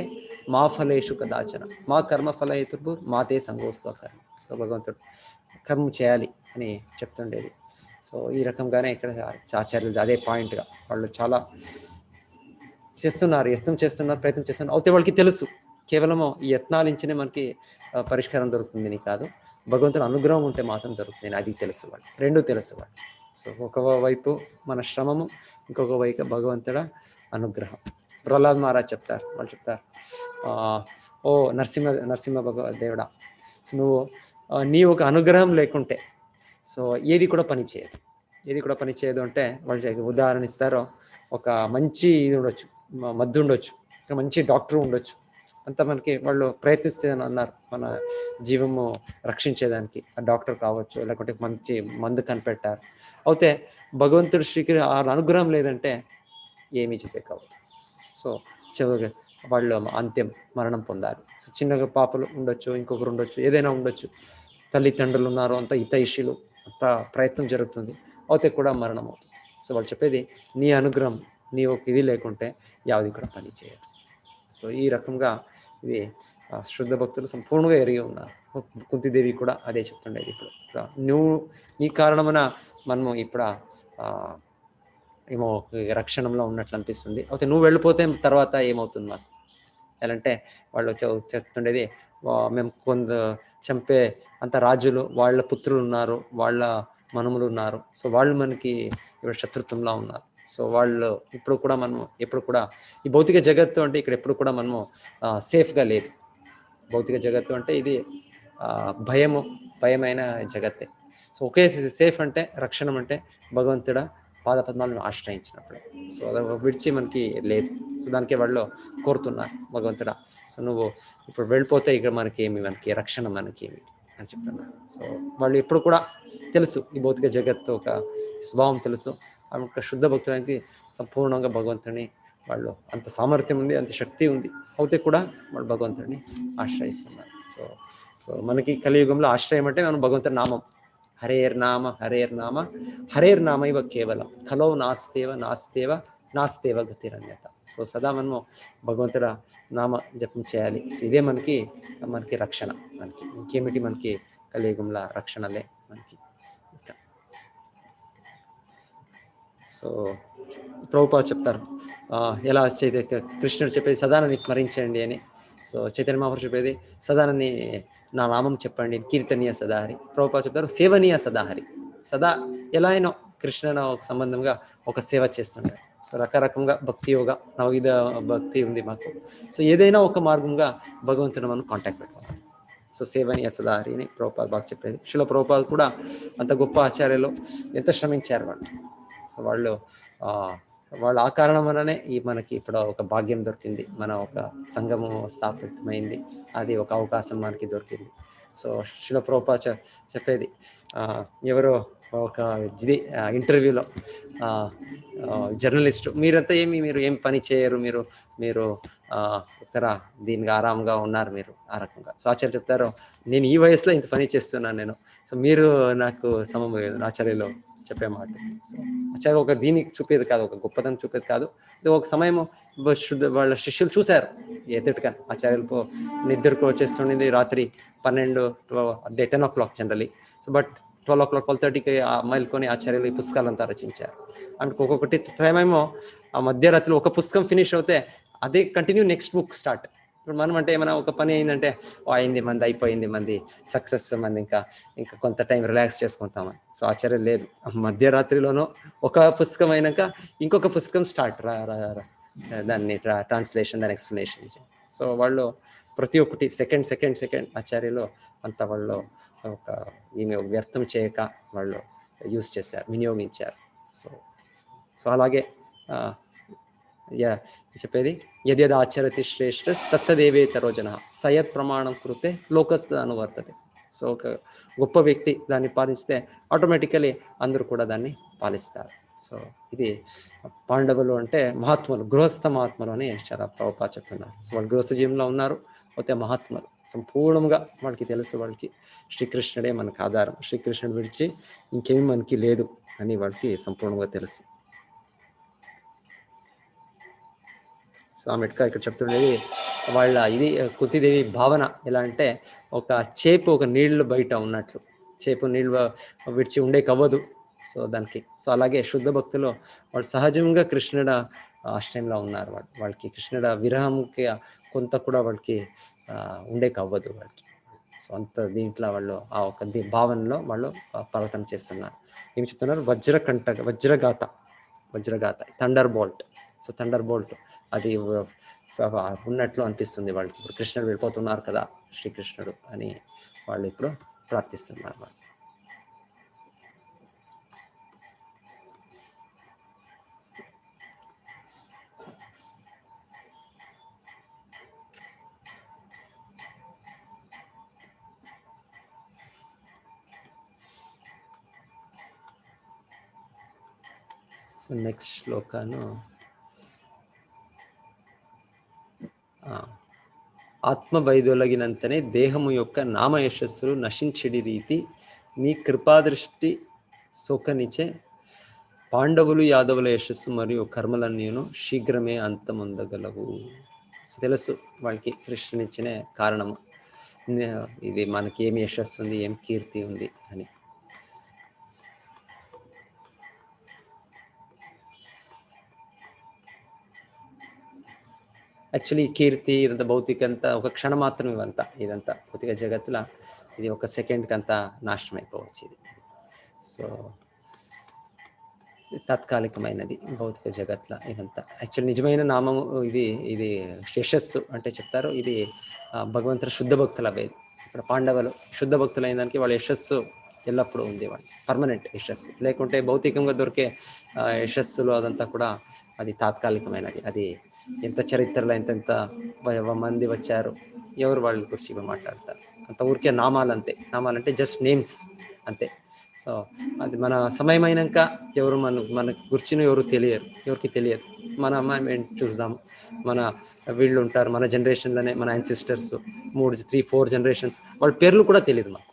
మా ఫలేషు కదాచన మా కర్మఫల హేతుర్భుర్ మాతే సంగోస్తో కర్మ. సో భగవంతుడు కర్మ చేయాలి అని చెప్తుండేది. సో ఈ రకంగానే ఇక్కడ ఆచార్యులు అదే పాయింట్గా వాళ్ళు చాలా యత్నం చేస్తున్నారు, ప్రయత్నం చేస్తున్నారు. అయితే వాళ్ళకి తెలుసు కేవలము ఈ యత్నాలించినే మనకి పరిష్కారం దొరుకుతుందని కాదు, భగవంతుడు అనుగ్రహం ఉంటే మాత్రం దొరుకుతుంది, అది తెలుసు వాళ్ళు, రెండూ తెలుసు వాళ్ళు. సో ఒకవైపు మన శ్రమము, ఇంకొక వైపు భగవంతుడ అనుగ్రహం. ప్రహ్లాద్ మహారాజ్ వాళ్ళు చెప్తారు ఓ నరసింహ దేవుడా, నువ్వు నీ ఒక అనుగ్రహం లేకుంటే సో ఏది కూడా పని చేయదు అంటే వాళ్ళు ఉదాహరణ ఇస్తారో, ఒక మంచి ఇది ఉండొచ్చు, మద్దు ఉండొచ్చు, ఒక మంచి డాక్టర్ ఉండొచ్చు, అంత మనకి వాళ్ళు ప్రయత్నిస్తే అన్నారు మన జీవము రక్షించేదానికి, ఆ డాక్టర్ కావచ్చు, లేకుంటే మంచి మందు కనిపెట్టారు. అయితే భగవంతుడు శ్రీకృష్ణ అనుగ్రహం లేదంటే ఏమీ చేసే కావచ్చు. సో చివరికి వాళ్ళు అంత్యం మరణం పొందాలి. సో చిన్నగా పాపలు ఉండొచ్చు, ఇంకొకరు ఉండొచ్చు, ఏదైనా ఉండొచ్చు, తల్లిదండ్రులు ఉన్నారు, అంత హితైషులు, అంత ప్రయత్నం జరుగుతుంది, అయితే కూడా మరణం అవుతుంది. సో వాళ్ళు చెప్పేది నీ అనుగ్రహం, నీ ఒక ఇది లేకుంటే యావది కూడా పని చేయదు. సో ఈ రకంగా ఇది శుద్ధ భక్తులు సంపూర్ణంగా ఎరిగి ఉన్నారు. కుంతిదేవి కూడా అదే చెప్తుండేది. ఇప్పుడు నువ్వు నీ కారణమున మనము ఇప్పుడు ఏమో రక్షణంలో ఉన్నట్లు అనిపిస్తుంది, అయితే నువ్వు వెళ్ళిపోతే తర్వాత ఏమవుతుంది మాకు ఎలాంటే వాళ్ళు చెప్తుండేది మేము చంపే అంత రాజులు, వాళ్ళ పుత్రులు ఉన్నారు, వాళ్ళ మనుములు ఉన్నారు, సో వాళ్ళు మనకి ఇప్పుడు శత్రుత్వంలా ఉన్నారు. సో వాళ్ళు ఇప్పుడు కూడా మనము ఎప్పుడు కూడా ఈ భౌతిక జగత్తు అంటే ఇక్కడ ఎప్పుడు కూడా మనము సేఫ్గా లేదు. భౌతిక జగత్తు అంటే ఇది భయమైన జగత్తే. సో ఒకే సేఫ్ అంటే రక్షణ అంటే భగవంతుడ పాదపద్మాలను ఆశ్రయించినప్పుడు. సో అది విడిచి మనకి లేదు. సో దానికే వాళ్ళు కోరుతున్నారు భగవంతుడా, సో నువ్వు ఇప్పుడు వెళ్ళిపోతే ఇక మనకి రక్షణ మనకేమి అని చెప్తున్నారు. సో వాళ్ళు ఎప్పుడు కూడా తెలుసు ఈ భౌతిక జగత్తు ఒక స్వభావం తెలుసు. ఒక శుద్ధ భక్తులకి సంపూర్ణంగా భగవంతుని వాళ్ళు అంత సామర్థ్యం ఉంది, అంత శక్తి ఉంది, అయితే కూడా వాళ్ళు భగవంతుడిని ఆశ్రయిస్తున్నారు. సో మనకి కలియుగంలో ఆశ్రయం అంటే మనం భగవంతుడి నామం, హరేర్ నామ ఇవ కేవలం కలో నాస్తేవ గతిరన్యత. సో సదా మనము భగవంతుడ నామ జపం చేయాలి. సో ఇదే మనకి రక్షణ, ఇంకేమిటి మనకి కలియుగంలో రక్షణలే మనకి. సో ప్రభుపాద చెప్తారు ఎలా కృష్ణుడు చెప్పేది సదానని స్మరించండి అని. సో చైతన్య మహాపురుషుడు చెప్పేది సదానని నా నామం చెప్పండి, కీర్తనీయ సదాహరి. ప్రభుపాద చెప్తారు సేవనీయ సదాహరి. సదా ఎలా అయినా కృష్ణ సంబంధంగా ఒక సేవ చేస్తుంటారు. సో రకరకంగా భక్తి యోగ నవవిధ భక్తి ఉంది మాకు. సో ఏదైనా ఒక మార్గంగా భగవంతుని మనం కాంటాక్ట్ పెట్టుకోవాలి. సో సేవనీయ సదాహరి అని ప్రభుపాద బాగా చెప్పేది. శిల ప్రభుపాద కూడా అంత గొప్ప ఆచార్యులు, ఎంత శ్రమించారు వాళ్ళు. సో వాళ్ళు ఆ కారణం వలనే మనకి ఇప్పుడు ఒక భాగ్యం దొరికింది, మన ఒక సంఘము స్థాపితమైంది, అది ఒక అవకాశం మనకి దొరికింది. సో శిల ప్రభుపాద చెప్పేది ఎవరో ఒక ఇంటర్వ్యూలో జర్నలిస్టు, మీరు ఏం పని చేయరు, మీరు ఉత్తర దీనికి ఆరాంగా ఉన్నారు మీరు ఆ రకంగా. సో ఆచార్య చెప్తారు నేను ఈ వయసులో ఇంత పని చేస్తున్నాను నేను, సో మీరు నాకు సమం లేదు ఆచార్యలో చెప్పే మాట. సో ఆచార్య ఒక దీనికి చూపేది కాదు, ఒక గొప్పతనం చూపేది కాదు. ఇది ఒక సమయం వాళ్ళ శిష్యులు చూశారు ఎదుటిగా ఆచార్యులు నిద్రకు వచ్చేస్తుండేది రాత్రి 10 o'clock generally. So but 12 o'clock 12:30కి మేల్కొని ఆచార్యులు ఈ పుస్తకాలంతా రచించారు. అంటే ఒక్కొక్కటి సమయమో ఆ మధ్యరాత్రిలో ఒక పుస్తకం ఫినిష్ అవుతే అదే కంటిన్యూ నెక్స్ట్ బుక్ స్టార్ట్. ఇప్పుడు మనం అంటే ఏమైనా ఒక పని అయిందంటే అయింది మంది, అయిపోయింది మంది, సక్సెస్ మంది, ఇంకా కొంత టైం రిలాక్స్ చేసుకుంటామని. సో ఆశ్చర్యం లేదు, మధ్యరాత్రిలోనో ఒక పుస్తకం అయినాక ఇంకొక పుస్తకం స్టార్ట్, దాన్ని ట్రాన్స్లేషన్, దాని ఎక్స్ప్లెనేషన్. సో వాళ్ళు ప్రతి ఒక్కటి సెకండ్ ఆచార్యలో అంత వాళ్ళు ఒక ఈమె వ్యర్థం చేయక వాళ్ళు యూజ్ చేశారు, వినియోగించారు. సో అలాగే చెప్పేది యద్యద్ ఆచరతి శ్రేష్ఠ తత్తదేవేతరో జనః సయత్ ప్రమాణం కృతే లోకస్థ అనువర్తతే. సో ఒక గొప్ప వ్యక్తి దాన్ని పాలిస్తే ఆటోమేటికలీ అందరూ కూడా దాన్ని పాలిస్తారు. సో ఇది పాండవులు అంటే మహాత్ములు, గృహస్థ మహాత్ములు అని చాలా ప్రభుపాద చెప్తున్నారు. సో వాళ్ళు గృహస్థ జీవనంలో ఉన్నారు, అయితే మహాత్ములు సంపూర్ణంగా వాళ్ళకి తెలుసు, వాళ్ళకి శ్రీకృష్ణుడే మనకు ఆధారం, శ్రీకృష్ణుడు విడిచి ఇంకేమి మనకి లేదు అని వాళ్ళకి సంపూర్ణంగా తెలుసు. సో అంబేద్కర్ ఇక్కడ చెప్తుండేది వాళ్ళ ఇది కుంతీదేవి భావన ఎలా అంటే ఒక చేపు ఒక నీళ్లు బయట ఉన్నట్లు, చేపు నీళ్ళు విడిచి ఉండే కవ్వదు. సో దానికి సో అలాగే శుద్ధ భక్తులు వాళ్ళు సహజంగా కృష్ణుడు ఆశ్రయంలో ఉన్నారు. వాళ్ళకి కృష్ణుడు విరహంకి కొంత కూడా వాళ్ళకి ఉండే కవ్వదు వాళ్ళకి. సో అంత దీంట్లో వాళ్ళు ఆ ఒక భావనలో వాళ్ళు ప్రవర్తన చేస్తున్నారు. ఏం చెప్తున్నారు? వజ్రగాత thunderbolt. So thunderbolt అది ఉన్నట్లు అనిపిస్తుంది వాళ్ళకి. ఇప్పుడు కృష్ణుడు వెళ్ళిపోతున్నారు కదా శ్రీకృష్ణుడు అని వాళ్ళు ఇప్పుడు ప్రార్థిస్తున్నారు వాళ్ళు. సో నెక్స్ట్ శ్లోకాను ఆత్మవైదొలగినంతనే దేహము యొక్క నామయశస్సులు నశించిడి రీతి నీ కృపాదృష్టి సోకనిచే పాండవులు యాదవుల యశస్సు మరియు కర్మలన్నీను శీఘ్రమే అంతమొందగలవు. తెలుసు వాళ్ళకి కృష్ణునిచ్చిన కారణము, ఇది మనకి ఏమి యశస్సు ఉంది, ఏం కీర్తి ఉంది అని. యాక్చువల్లీ కీర్తి ఇదంతా భౌతిక అంతా ఒక క్షణం మాత్రం, ఇదంతా భౌతిక జగత్తులో ఇది ఒక సెకండ్కి అంతా నాశనం అయిపోవచ్చు ఇది. సో తాత్కాలికమైనది భౌతిక జగత్తులో ఇదంతా. యాక్చువల్లీ నిజమైన నామము ఇది యశస్సు అంటే చెప్తారు, ఇది భగవంతుడు శుద్ధ భక్తుల వేది. ఇక్కడ పాండవులు శుద్ధ భక్తులు అయిన దానికి వాళ్ళ యశస్సు ఎల్లప్పుడూ ఉంది, వాళ్ళు పర్మనెంట్ యశస్సు. లేకుంటే భౌతికంగా దొరికే యశస్సులు అదంతా కూడా అది తాత్కాలికమైనది. అది ఎంత చరిత్రలో ఎంత మంది వచ్చారు, ఎవరు వాళ్ళ గురించి మాట్లాడతారు, అంత ఊరికే నామాలంతే. నామాలంటే జస్ట్ నేమ్స్ అంతే. సో అది మన సమయం అయినాక ఎవరు మన గురించిన ఎవరికి తెలియదు. మన అమ్మాయి చూద్దాము, మన వీళ్ళు ఉంటారు మన జనరేషన్లోనే, మన యాన్సిస్టర్స్ 3-4 జనరేషన్స్, వాళ్ళ పేర్లు కూడా తెలియదు మాకు.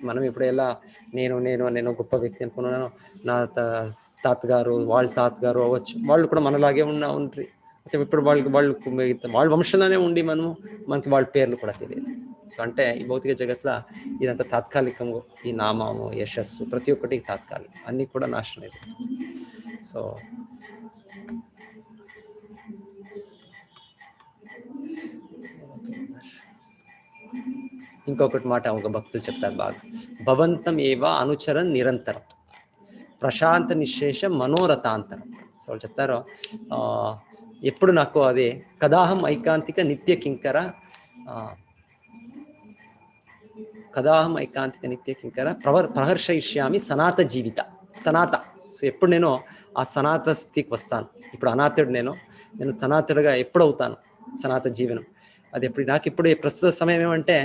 మనం ఇప్పుడు ఎలా నేను గొప్ప వ్యక్తి అనుకున్నాను, నా తాతగారు వాళ్ళ తాతగారు అవ్వచ్చు, వాళ్ళు కూడా మనలాగే ఉండ్రి. ఇప్పుడు వాళ్ళ వంశంలోనే ఉండి మనకి వాళ్ళ పేర్లు కూడా తెలియదు. సో అంటే ఈ భౌతిక జగత్తులో ఇదంతా తాత్కాలికము. ఈ నామము, యశస్సు ప్రతి ఒక్కటి తాత్కాలికం, అన్నీ కూడా నాశనం అయిపోతుంది. సో ఇంకొకటి మాట ఒక భక్తులు చెప్తారు బాగా, భవంతం ఏవ అనుచరన్ నిరంతరం ప్రశాంత నిశేష మనోరథాంతరం. సో వాళ్ళు చెప్తారు ఎప్పుడు నాకు అది కదాహం ఐకాంతిక నిత్య కింకర ప్రహర్షయిష్యామి సనాత జీవిత. సనాత. సో ఎప్పుడు నేను ఆ సనాత స్థితికి వస్తాను. ఇప్పుడు అనాథుడు నేను సనాతుడుగా ఎప్పుడు అవుతాను, సనాత జీవనం అది ఎప్పుడు నాకు. ఇప్పుడు ప్రస్తుత సమయం ఏమంటే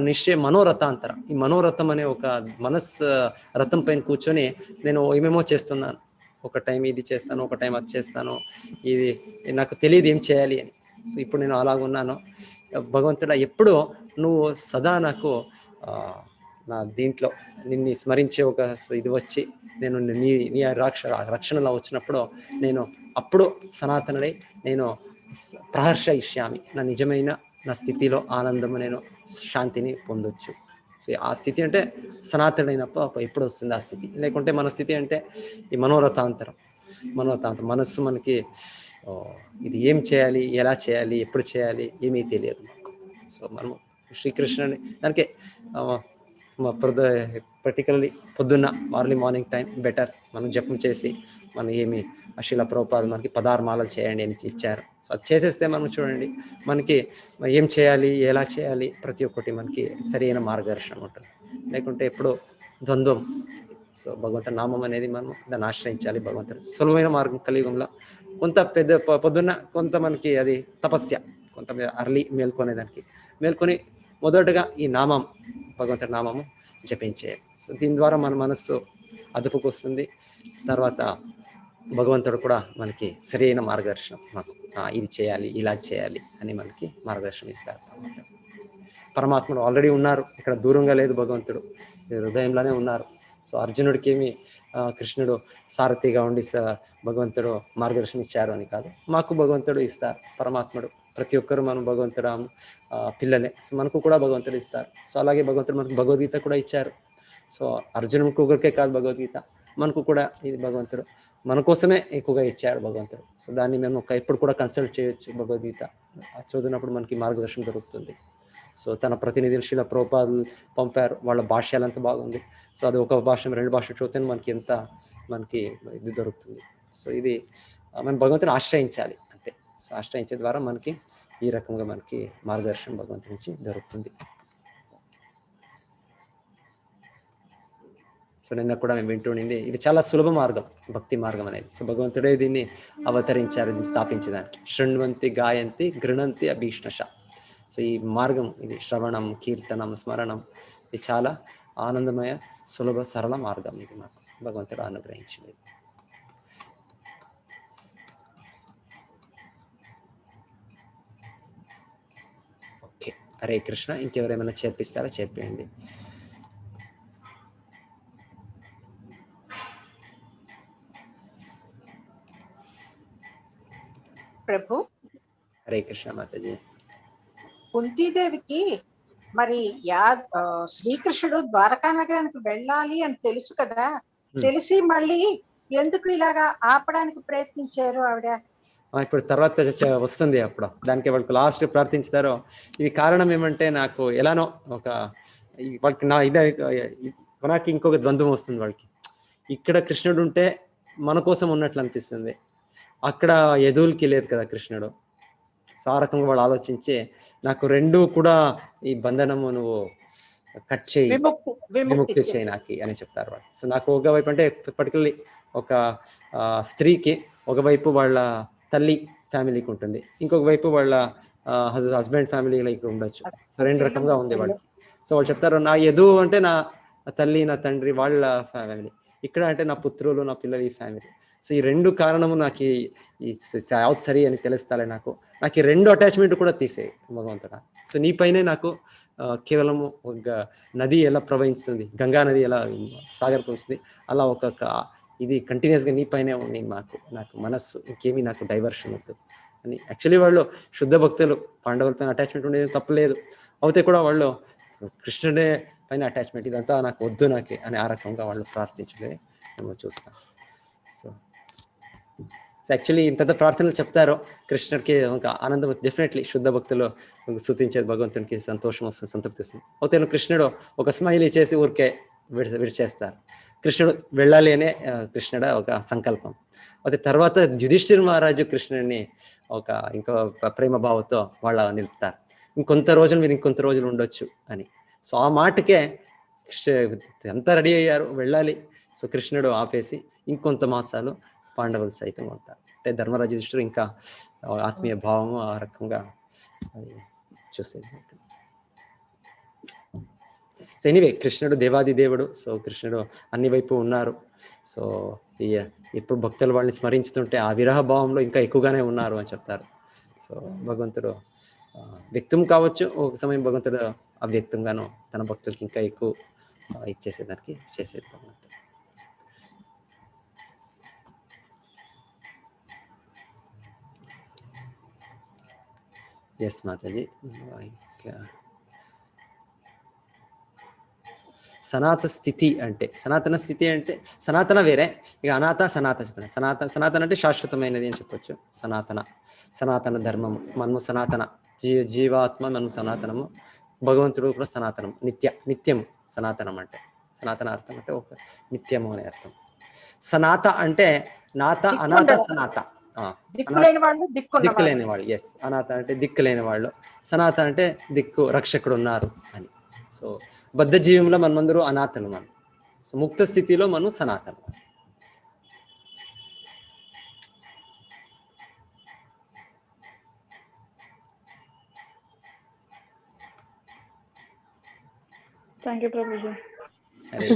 నిశ్చయ మనోరథాంతరం. ఈ మనోరథం అనే ఒక మనస్సు రథం పైన కూర్చొని నేను ఏమేమో చేస్తున్నాను. ఒక టైం ఇది చేస్తాను, ఒక టైం అది చేస్తాను, ఇది నాకు తెలియదు ఏం చేయాలి అని. సో ఇప్పుడు నేను అలాగున్నాను. భగవంతుడా ఎప్పుడు నువ్వు సదా నాకు నా దీంట్లో నిన్ను స్మరించే ఒక ఇది వచ్చి నేను నీ రక్షణలో వచ్చినప్పుడు నేను అప్పుడు సనాతనుడై నేను ప్రహర్షయిష్యామి, నా నిజమైన నా స్థితిలో ఆనందము, నేను శాంతిని పొందొచ్చు. సో ఆ స్థితి అంటే సనాతనుడైనప్పుడు ఎప్పుడు వస్తుంది ఆ స్థితి. లేకుంటే మన స్థితి అంటే ఈ మనోరథాంతరం. మనస్సు మనకి ఇది ఏం చేయాలి, ఎలా చేయాలి, ఎప్పుడు చేయాలి ఏమీ తెలియదు. సో మనము శ్రీకృష్ణుని దానికే పర్టికులర్లీ పొద్దున్న మార్నింగ్ టైం బెటర్ మనం జపం చేసి మనం ఏమి అశీల ప్రభుపాద మనకి 16 మాలలు చేయండి అని ఇచ్చారు. సో అది చేసేస్తే మనం చూడండి మనకి ఏం చేయాలి, ఎలా చేయాలి ప్రతి ఒక్కటి మనకి సరైన మార్గదర్శనం ఉంటుంది. లేకుంటే ఎప్పుడో ద్వంద్వం. సో భగవంతుని నామం అనేది మనం దాన్ని ఆశ్రయించాలి. భగవంతుడు సులువైన మార్గం కలియుగంలో కొంత పెద్ద పొద్దున్న కొంత మనకి అది తపస్య, కొంత అర్లీ మేల్కొనేదానికి మేల్కొని మొదటగా ఈ నామం భగవంతుడి నామము జపించేయాలి. సో దీని ద్వారా మన మనస్సు అదుపుకు వస్తుంది. తర్వాత భగవంతుడు కూడా మనకి సరైన మార్గదర్శనం, మాకు ఇది చేయాలి, ఇలా చేయాలి అని మనకి మార్గదర్శనం ఇస్తారు. పరమాత్ముడు ఆల్రెడీ ఉన్నారు, ఇక్కడ దూరంగా లేదు, భగవంతుడు హృదయంలోనే ఉన్నారు. సో అర్జునుడికి ఏమి కృష్ణుడు సారథిగా ఉండి భగవంతుడు మార్గదర్శనం ఇచ్చారు అని కాదు, మాకు భగవంతుడు ఇస్తారు. పరమాత్ముడు ప్రతి ఒక్కరు మనం భగవంతుడు పిల్లలే. సో మనకు కూడా భగవంతుడు ఇస్తారు. సో అలాగే భగవంతుడు మనకు భగవద్గీత కూడా ఇచ్చారు. సో అర్జునుడికి ఒకరికే కాదు భగవద్గీత, మనకు కూడా ఇది భగవంతుడు మన కోసమే ఎక్కువగా ఇచ్చారు భగవంతుడు. సో దాన్ని మేము ఎప్పుడు కూడా కన్సల్ట్ చేయొచ్చు. భగవద్గీత చదివినప్పుడు మనకి మార్గదర్శనం దొరుకుతుంది. సో తన ప్రతినిధులు శ్రీల ప్రభుపాదులు పంపారు, వాళ్ళ భాష్యాలంతా బాగుంది. సో అది ఒక భాష 2 భాషలు చదివితే మనకి ఇది దొరుకుతుంది. సో ఇది మనం భగవంతుని ఆశ్రయించాలి అంతే. సో ఆశ్రయించే ద్వారా మనకి ఈ రకంగా మనకి మార్గదర్శనం భగవంతుడి నుంచి దొరుకుతుంది. సో నిన్న కూడా మేము వింటుండింది, ఇది చాలా సులభ మార్గం, భక్తి మార్గం అనేది. సో భగవంతుడే దీన్ని అవతరించారు, దీన్ని స్థాపించడానికి. శృణ్వంతి గాయంతి గృణంతి అభీష్ణష. సో ఈ మార్గం ఇది శ్రవణం, కీర్తనం, స్మరణం, ఇది చాలా ఆనందమయ, సులభ, సరళ మార్గం. ఇది మాకు భగవంతుడు అనుగ్రహించింది. ఓకే, హరే కృష్ణ. ఇంకెవరేమైనా చేర్పిస్తారా? చేర్పియండి. ప్రభు. హరే కృష్ణ మాతాజీ. కుంతీదేవికి మరి శ్రీకృష్ణుడు ద్వారకా నగరానికి వెళ్ళాలి అని తెలుసు కదా, తెలిసి మళ్ళీ ఎందుకు ఇలాగా ఆపడానికి ప్రయత్నించారు ఆవిడ? ఇప్పుడు తర్వాత వస్తుంది, అప్పుడు దానికి వాళ్ళకి లాస్ట్ ప్రార్థించుతారో. ఇది కారణం ఏమంటే, నాకు ఎలానో వాళ్ళకి నాకు ఇంకొక ద్వంద్వం వస్తుంది. వాళ్ళకి ఇక్కడ కృష్ణుడు ఉంటే మన కోసం ఉన్నట్లు అనిపిస్తుంది, అక్కడ యదువులకి లేదు కదా కృష్ణుడు. సారకంగా వాళ్ళు ఆలోచించి నాకు 2 కూడా ఈ బంధనము నువ్వు కట్ చేయి, విముక్తి చేయి నాకు అని చెప్తారు వాళ్ళు. సో నాకు ఒకవైపు అంటే పర్టికులర్లీ ఒక స్త్రీకి ఒకవైపు వాళ్ళ తల్లి ఫ్యామిలీకి ఉంటుంది, ఇంకొక వైపు వాళ్ళ హస్బెండ్ ఫ్యామిలీకి ఉండొచ్చు. సో 2 రకంగా ఉంది వాళ్ళకి. సో వాళ్ళు చెప్తారు, నా యదువు అంటే నా తల్లి, నా తండ్రి, వాళ్ళ ఫ్యామిలీ. ఇక్కడ అంటే నా పుత్రులు, నా పిల్లలు, ఈ ఫ్యామిలీ. సో ఈ 2 కారణము నాకు ఈ సరి అని తెలుస్తాలే. నాకు ఈ 2 అటాచ్మెంట్ కూడా తీసేయి భగవంతుడా. సో నీ పైనే నాకు కేవలము ఒక నది ఎలా ప్రవహిస్తుంది, గంగా నది ఎలా సాగర్ పోస్తుంది, అలా ఇది కంటిన్యూస్గా నీ పైనే ఉంది. నాకు మనస్సు ఇంకేమీ నాకు డైవర్షన్ వద్దు అని. యాక్చువల్లీ వాళ్ళు శుద్ధ భక్తులు, పాండవుల పైన అటాచ్మెంట్ ఉండేది తప్పలేదు, అవుతే కూడా వాళ్ళు కృష్ణుడే పైన అటాచ్మెంట్, ఇదంతా నాకు వద్దు నాకే అని ఆ రకంగా వాళ్ళు ప్రార్థించలే మేము చూస్తాం. సో యాక్చువల్లీ ఇంత ప్రార్థనలు చెప్తారో కృష్ణుడికి ఒక ఆనందం, డెఫినెట్లీ శుద్ధ భక్తులు స్థుతించేది భగవంతునికి సంతోషం వస్తుంది, సంతృప్తి వస్తుంది. అయితే కృష్ణుడు ఒక స్మైల్ చేసి ఊరికే విడిచేస్తారు. కృష్ణుడు వెళ్ళాలి అనే కృష్ణుడ ఒక సంకల్పం. అయితే తర్వాత యుధిష్ఠిర్ మహారాజు కృష్ణుడిని ఇంకో ప్రేమ భావంతో వాళ్ళ నిలుపుతారు, ఇంకొంత రోజులు ఉండొచ్చు అని. సో ఆ మాటకే అంతా రెడీ అయ్యారు, వెళ్ళాలి. సో కృష్ణుడు ఆపేసి ఇంకొంత మాసాలు పాండవులు సైతం ఉంటారు. అంటే ధర్మరాజు యుధిష్ఠిరుడు ఇంకా ఆత్మీయ భావము ఆ రకంగా చూసేది. సో ఎనీవే, కృష్ణుడు దేవాది దేవుడు. సో కృష్ణుడు అన్ని వైపు ఉన్నారు. సో ఎప్పుడు భక్తులు వాళ్ళని స్మరించుతుంటే ఆ విరహ భావంలో ఇంకా ఎక్కువగానే ఉన్నారు అని చెప్తారు. సో భగవంతుడు వ్యక్తం కావచ్చు, ఒక సమయం భగవంతుడు అవ్యక్తంగాను తన భక్తులకి ఇంకా ఎక్కువ ఇచ్చేసేదానికి చేసేది భగవంతుడు. ఎస్ మాతాజీ. సనాతన స్థితి అంటే సనాతన వేరే, ఇక అనాథ సనాతన అంటే శాశ్వతమైనది అని చెప్పొచ్చు. సనాతన ధర్మము, మనము సనాతన జీవాత్మ, మనము సనాతనము, భగవంతుడు కూడా సనాతనం, నిత్యము. సనాతనం అంటే సనాతన అర్థం అంటే ఒక నిత్యము అనే అర్థం. సనాత అంటే అనాథ సనాత, దిక్కులేని వాళ్ళు. ఎస్, అనాథ అంటే దిక్కులేని వాళ్ళు, సనాత అంటే దిక్కు రక్షకుడు ఉన్నారు అని. సో బద్ధ జీవంలో మనమందరూ అనాథలు, మనం. సో ముక్త స్థితిలో మనం సనాతనం. Thank you Prabhuji. అదే